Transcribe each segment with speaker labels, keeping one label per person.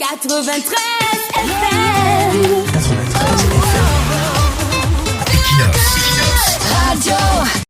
Speaker 1: 93 FM.
Speaker 2: 93 Equinox
Speaker 1: Radio.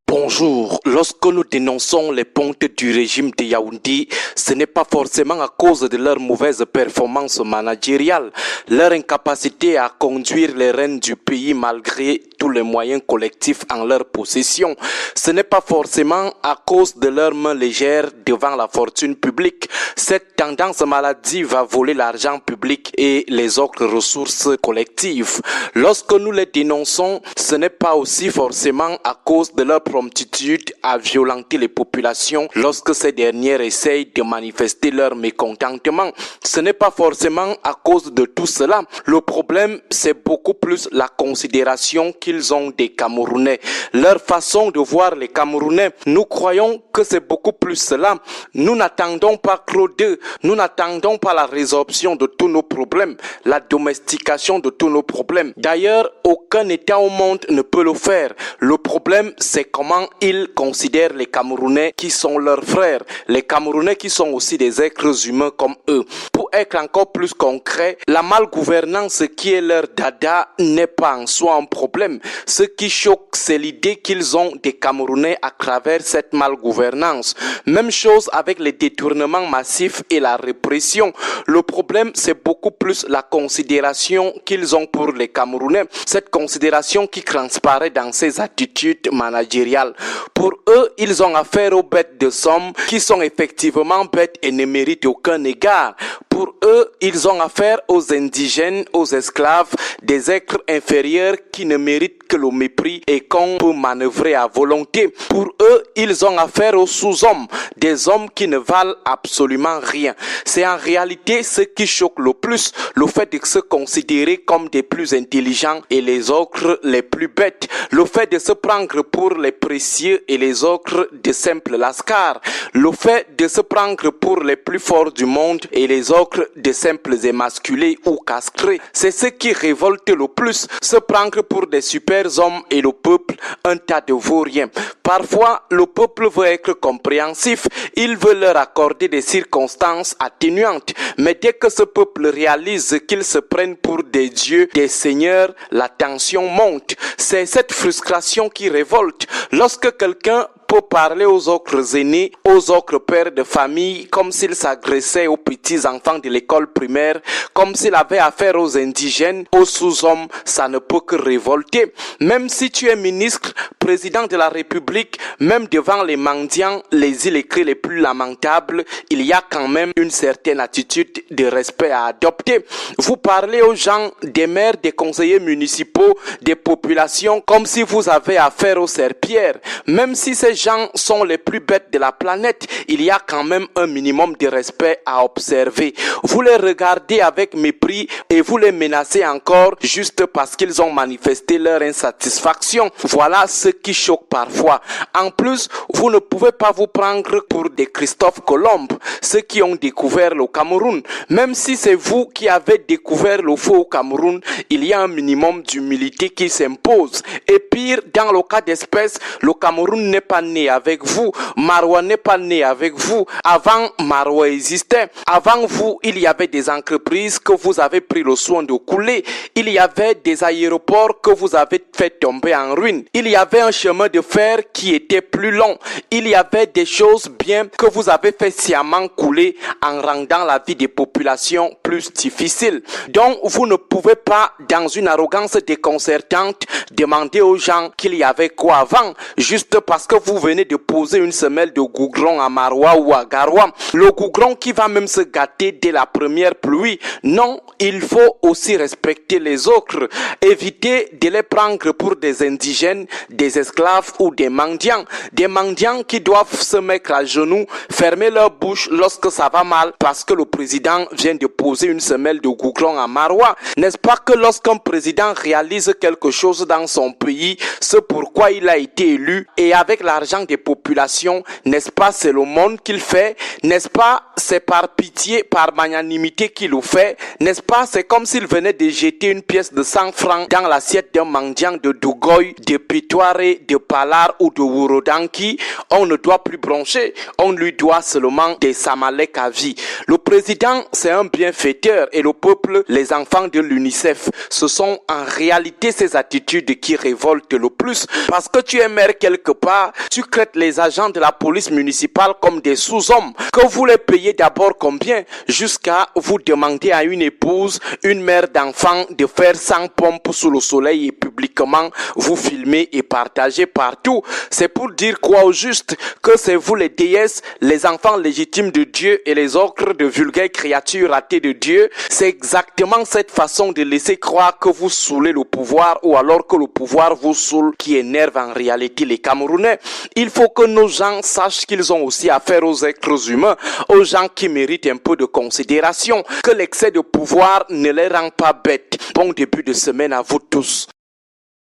Speaker 3: Bonjour, lorsque nous dénonçons les pontes du régime de Yaoundé, ce n'est pas forcément à cause de leur mauvaise performance managériale, leur incapacité à conduire les rênes du pays malgré tous les moyens collectifs en leur possession. Ce n'est pas forcément à cause de leurs mains légères devant la fortune publique. Cette tendance maladive va voler l'argent public et les autres ressources collectives. Lorsque nous les dénonçons, ce n'est pas aussi forcément à cause de leur promptitude à violenter les populations lorsque ces dernières essayent de manifester leur mécontentement. Ce n'est pas forcément à cause de tout cela. Le problème, c'est beaucoup plus la considération qu'ils ont des Camerounais. Leur façon de voir les Camerounais, nous croyons que c'est beaucoup plus cela. Nous n'attendons pas trop d'eux. Nous n'attendons pas la résorption de tous nos problèmes, la domestication de tous nos problèmes. D'ailleurs, aucun État au monde ne peut le faire. Le problème, c'est comment ils considèrent les Camerounais qui sont leurs frères, les Camerounais qui sont aussi des êtres humains comme eux. Pour être encore plus concret, la malgouvernance qui est leur dada n'est pas en soi un problème. Ce qui choque, c'est l'idée qu'ils ont des Camerounais à travers cette malgouvernance. Même chose avec les détournements massifs et la répression. Le problème, c'est beaucoup plus la considération qu'ils ont pour les Camerounais. Cette considération qui transparaît dans ces attitudes managériales. Pour eux, ils ont affaire aux bêtes de somme qui sont effectivement bêtes et ne méritent aucun égard. Pour eux, ils ont affaire aux indigènes, aux esclaves, des êtres inférieurs qui ne méritent que le mépris et qu'on peut manœuvrer à volonté. Pour eux, ils ont affaire aux sous-hommes, des hommes qui ne valent absolument rien. C'est en réalité ce qui choque le plus, le fait de se considérer comme des plus intelligents et les autres les plus bêtes. Le fait de se prendre pour les précieux et les autres de simples lascars. Le fait de se prendre pour les plus forts du monde et les autres de simples émasculés ou castrés. C'est ce qui révolte le plus, se prendre pour des super hommes et le peuple un tas de vauriens. Parfois, le peuple veut être compréhensif, il veut leur accorder des circonstances atténuantes. Mais dès que ce peuple réalise qu'ils se prennent pour des dieux, des seigneurs, la tension monte. C'est cette frustration qui révolte. Lorsque quelqu'un peut parler aux autres aînés, aux autres pères de famille, comme s'il s'agressait aux petits enfants de l'école primaire, comme s'il avait affaire aux indigènes, aux sous-hommes, ça ne peut que révolter. Même si tu es ministre, président de la République, même devant les mendiants, les illettrés les plus lamentables, il y a quand même une certaine attitude de respect à adopter. Vous parlez aux gens, des maires, des conseillers municipaux, des populations, comme si vous avez affaire aux serpillères. Même si ces gens sont les plus bêtes de la planète, il y a quand même un minimum de respect à observer. Vous les regardez avec mépris et vous les menacez encore juste parce qu'ils ont manifesté leur insatisfaction. Voilà ce qui choque parfois. En plus, vous ne pouvez pas vous prendre pour des Christophe Colomb, ceux qui ont découvert le Cameroun. Même si c'est vous qui avez découvert le feu au Cameroun, il y a un minimum d'humilité qui s'impose. Et pire, dans le cas d'espèce, le Cameroun n'est pas né avec vous. Maroua n'est pas né avec vous. Avant, Maroua existait. Avant vous, il y avait des entreprises que vous avez pris le soin de couler. Il y avait des aéroports que vous avez fait tomber en ruine. Il y avait un chemin de fer qui était plus long. Il y avait des choses bien que vous avez fait sciemment couler en rendant la vie des populations plus difficile. Donc, vous ne pouvez pas, dans une arrogance déconcertante, demander aux gens qu'il y avait quoi avant, juste parce que vous venez de poser une semelle de goudron à Maroua ou à Garoua. Le goudron qui va même se gâter dès la première pluie. Non, il faut aussi respecter les autres. Éviter de les prendre pour des indigènes, des esclaves ou des mendiants. Des mendiants qui doivent se mettre à genoux, fermer leur bouche lorsque ça va mal parce que le président vient de poser une semelle de goudron à Maroua. N'est-ce pas que lorsqu'un président réalise quelque chose dans son pays, c'est pourquoi il a été élu et avec l'argent l'argent des populations. N'est-ce pas, c'est le monde qu'il fait? N'est-ce pas, c'est par pitié, par magnanimité qu'il le fait? N'est-ce pas, c'est comme s'il venait de jeter une pièce de 100 francs dans l'assiette d'un mendiant de Dougoy, de Pitoire, de Palar ou de Wurodanki. On ne doit plus broncher, on lui doit seulement des samalek à vie. Le président, c'est un bienfaiteur et le peuple, les enfants de l'UNICEF. Ce sont en réalité ces attitudes qui révoltent le plus. Parce que tu es maire quelque part, tu traites les agents de la police municipale comme des sous-hommes. Que vous les payez d'abord combien? Jusqu'à vous demander à une épouse, une mère d'enfant de faire 100 pompes sous le soleil et publiquement vous filmer et partager partout. C'est pour dire quoi au juste? Que c'est vous les déesses, les enfants légitimes de Dieu et les ocres de vulgaires créatures ratées de Dieu. C'est exactement cette façon de laisser croire que vous saoulez le pouvoir ou alors que le pouvoir vous saoule qui énerve en réalité les Camerounais. Il faut que nos gens sachent qu'ils ont aussi affaire aux êtres humains, aux gens qui méritent un peu de considération, que l'excès de pouvoir ne les rend pas bêtes. Bon début de semaine à vous tous.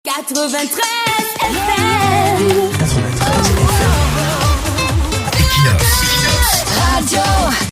Speaker 1: 93 FM.
Speaker 2: 93 FM. Equinox. Radio.